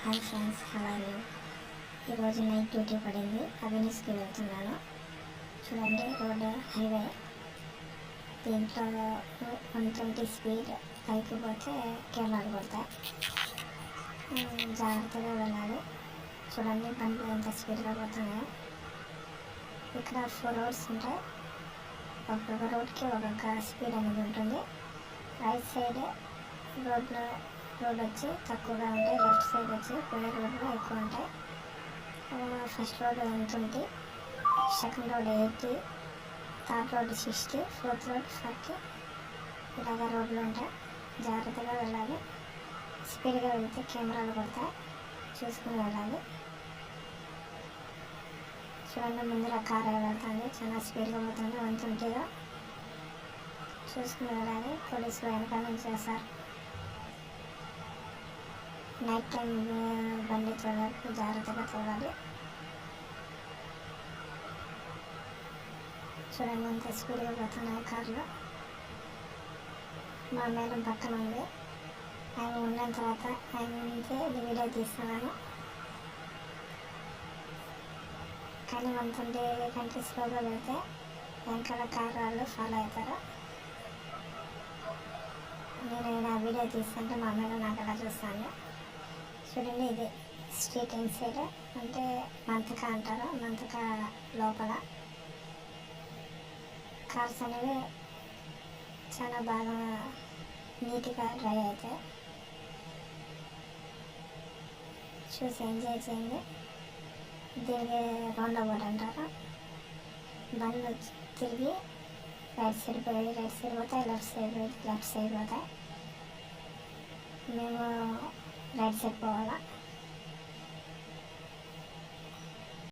Hi friends, అలాగే ఈరోజు night duty పడింది. అవినీస్కి వెళ్తున్నాను. చూడండి, రోడ్డు హైవే. దీంట్లో 120 స్పీడ్ పైకి పోతే కెమెరాలు కొడతాయి. జాగ్రత్తగా వెళ్ళాలి. చూడండి బండ్లు ఎంత స్పీడ్గా పోతున్నాయో. ఇక్కడ 4 రోడ్స్ ఉంటాయి. ఒక్కొక్క రోడ్కి ఒక్కొక్క స్పీడ్ అనేది ఉంటుంది. రైట్ సైడ్ రోడ్ వచ్చి తక్కువగా ఉంటాయి, లెఫ్ట్ సైడ్ వచ్చి పోయే రోడ్లు ఎక్కువ ఉంటాయి. First road 120, second road 80, third road 60, fourth road 40. ఇలాగా రోడ్లు ఉంటాయి. జాగ్రత్తగా వెళ్ళాలి. స్పీడ్గా వెళ్తే కెమెరాలు కొడతాయి, చూసుకుని వెళ్ళాలి. చూడండి, ముందర కార్ వెళ్తుంది, చాలా స్పీడ్గా పోతుంది. 120గా చూసుకుని వెళ్ళాలి. పోలీసులు వెనకాల నుంచి చేస్తారు. నైట్ టైం బండి తోలేటప్పుడు జాగ్రత్తగా తోలాలి. చూడండి ఎంత స్పీడ్గా పోతున్నాయి కార్లు. మా మేడం పక్కన ఉంది. ఆయన ఉన్న తర్వాత ఆయన నుంచే ఇది వీడియో తీస్తున్నాను. కానీ 120 కంటే స్లోగా వెళ్తే వెనకాల కార్ వాళ్ళు ఫాలో అవుతారు. నేను ఇలా వీడియో తీస్తుంటే మా మేడం నాకు అలా చూస్తాను. చూడండి, ఇది స్ట్రీట్ ఇన్సైడ్, అంటే మంతక అంటారు. మంతక లోపల కార్స్ అనేవి చాలా బాగా నీట్గా డ్రైవ్ అవుతాయి. చూసి ఎంజాయ్ చేయండి. దీనికి రౌండ్ అబౌట్ అంటారు. బండ్లు తిరిగి రైట్ సైడ్ పోతాయి, లెఫ్ట్ సైడ్ పోతాయి. మేము రైట్ సైడ్ పోవాలా.